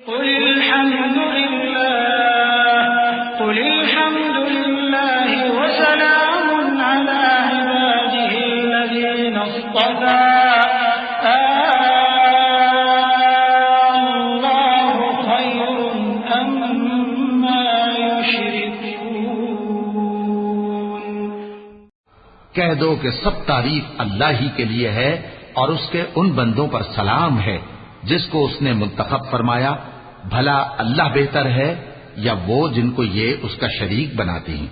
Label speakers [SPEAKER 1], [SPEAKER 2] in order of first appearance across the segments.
[SPEAKER 1] قل الحمد لله وسلام على عباده الذين اصطفى الله خير أما يشركون۔
[SPEAKER 2] کہہ دو کہ سب تعریف اللہ ہی کے لیے ہے اور اس کے ان بندوں پر سلام ہے جس کو اس نے منتخب فرمایا۔ بھلا اللہ بہتر ہے یا وہ جن کو یہ اس کا شریک بناتے ہیں؟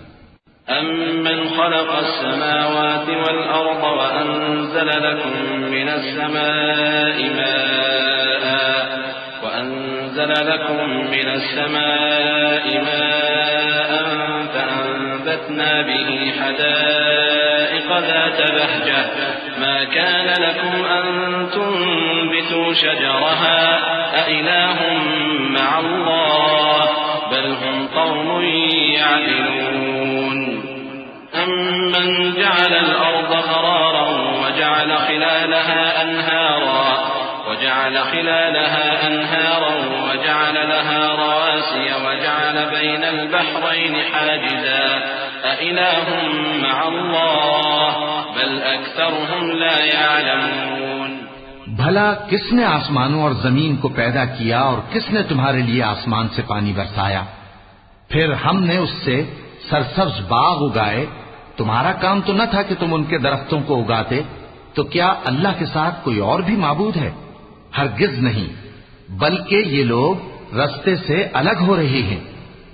[SPEAKER 3] أَمَّنْ خَلَقَ السَّمَاوَاتِ وَالْأَرْضَ وَأَنزَلَ لَكُم مِّنَ السَّمَاءِ مَاءً فَأَنبَتْنَا بِهِ حَدَائِقَ ذَاتَ بَهْجَةٍ مَا كَانَ لَكُمْ أَن تُنبِتُوا شَجَرَهَا أَإِلَٰهٌ مَّعَ اللَّهِ بَلْ هُمْ قَوْمٌ يَعْدِلُونَ أَمَّنْ جَعَلَ الْأَرْضَ قَرَارًا وَجَعَلَ خِلَالَهَا أَنْهَارًا وَجَعَلَ لَهَا رَوَاسِيَ وَجَعَلَ بَيْنَ الْبَحْرَيْنِ حَاجِزًا أَإِلَٰهٌ مَّعَ اللَّهِ بَلْ أَكْثَرُهُمْ لَا يَعْلَمُونَ۔
[SPEAKER 2] بھلا کس نے آسمانوں اور زمین کو پیدا کیا اور کس نے تمہارے لیے آسمان سے پانی برسایا؟ پھر ہم نے اس سے سرسبز باغ اگائے۔ تمہارا کام تو نہ تھا کہ تم ان کے درختوں کو اگاتے؟ تو کیا اللہ کے ساتھ کوئی اور بھی معبود ہے؟ ہرگز نہیں، بلکہ یہ لوگ رستے سے الگ ہو رہے ہیں۔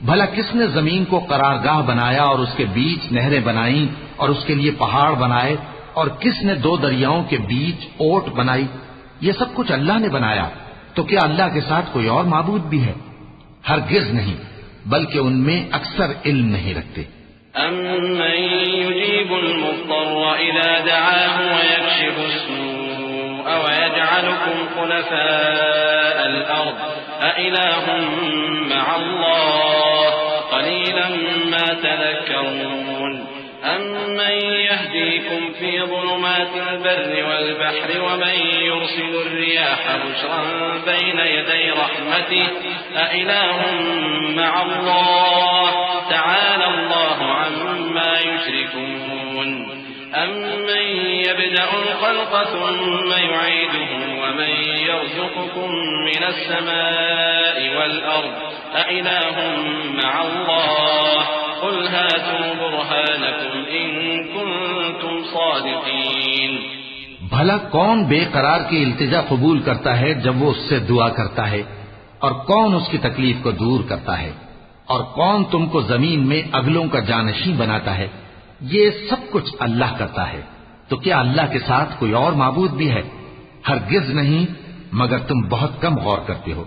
[SPEAKER 2] بھلا کس نے زمین کو قرارگاہ بنایا اور اس کے بیچ نہریں بنائیں اور اس کے لیے پہاڑ بنائے، اور کس نے دو دریاؤں کے بیچ اوٹ بنائی؟ یہ سب کچھ اللہ نے بنایا، تو کیا اللہ کے ساتھ کوئی اور معبود بھی ہے؟ ہرگز نہیں، بلکہ ان میں اکثر علم نہیں رکھتے۔
[SPEAKER 3] أَمَّن يُجِيبُ الْمُضْطَرَّ إِذَا دَعَاهُ وَيَكْشِفُ السُّوءَ وَيَجْعَلُكُمْ خُلَفَاءَ الْأَرْضِ أَإِلَٰهٌ مَّعَ اللَّهِ قَلِيلًا مَّا تَذَكَّرُونَ أَمَّن يَهْدِيكُمْ فِي ظُلُمَاتِ الْبَرِّ وَالْبَحْرِ وَمَن يُرْسِلُ الرِّيَاحَ بُشْرًا بَيْنَ يَدَيْ رَحْمَتِهِ أَإِلَٰهٌ مَّعَ اللَّهِ تَعَالَى اللَّهُ عَمَّا يُشْرِكُونَ أَمَّن يَبْدَأُ الْخَلْقَ ثُمَّ يُعِيدُهُ وَمَن يَرْزُقُكُم مِّنَ السَّمَاءِ وَالْأَرْضِ أَإِلَٰهٌ مَّعَ اللَّهِ قُلْ هَاتُوا بُرْهَانَكُمْ إِن كُنتُمْ صَادِقِينَ۔
[SPEAKER 2] بھلا کون بے قرار کی التجا قبول کرتا ہے جب وہ اس سے دعا کرتا ہے، اور کون اس کی تکلیف کو دور کرتا ہے، اور کون تم کو زمین میں اگلوں کا جانشین بناتا ہے؟ یہ سب کچھ اللہ کرتا ہے، تو کیا اللہ کے ساتھ کوئی اور معبود بھی ہے؟ ہرگز نہیں، مگر تم بہت کم غور کرتے ہو۔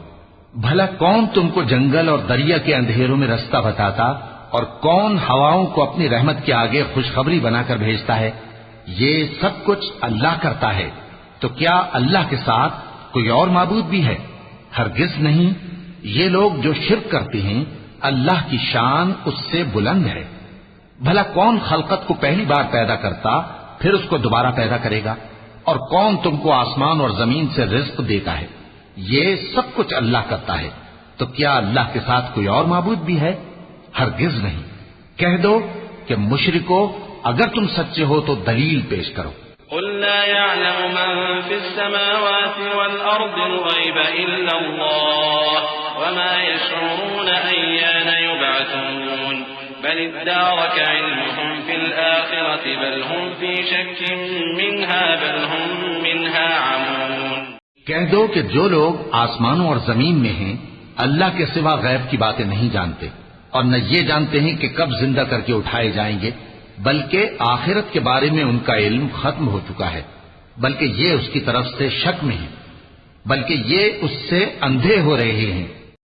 [SPEAKER 2] بھلا کون تم کو جنگل اور دریا کے اندھیروں میں رستہ بتاتا، اور کون ہواؤں کو اپنی رحمت کے آگے خوشخبری بنا کر بھیجتا ہے؟ یہ سب کچھ اللہ کرتا ہے، تو کیا اللہ کے ساتھ کوئی اور معبود بھی ہے؟ ہرگز نہیں، یہ لوگ جو شرک کرتے ہیں اللہ کی شان اس سے بلند ہے۔ بھلا کون خلقت کو پہلی بار پیدا کرتا پھر اس کو دوبارہ پیدا کرے گا؟ اور کون تم کو آسمان اور زمین سے رزق دیتا ہے؟ یہ سب کچھ اللہ کرتا ہے، تو کیا اللہ کے ساتھ کوئی اور معبود بھی ہے؟ ہرگز نہیں۔ کہہ دو کہ مشرکو، اگر تم سچے ہو تو دلیل پیش کرو۔
[SPEAKER 3] قل لا يعلم من في السماوات والأرض الغيب إلا الله وما يشعرون أيان يبعثون بل ادارك علمهم في الآخرة بل هم في شك منها عمون۔
[SPEAKER 2] کہہ دو کہ جو لوگ آسمانوں اور زمین میں ہیں اللہ کے سوا غیب کی باتیں نہیں جانتے، اور نہ یہ جانتے ہیں کہ کب زندہ کر کے اٹھائے جائیں گے، بلکہ آخرت کے بارے میں ان کا علم ختم ہو چکا ہے، بلکہ یہ اس کی طرف سے شک میں ہیں، بلکہ یہ اس سے اندھے ہو رہے ہیں۔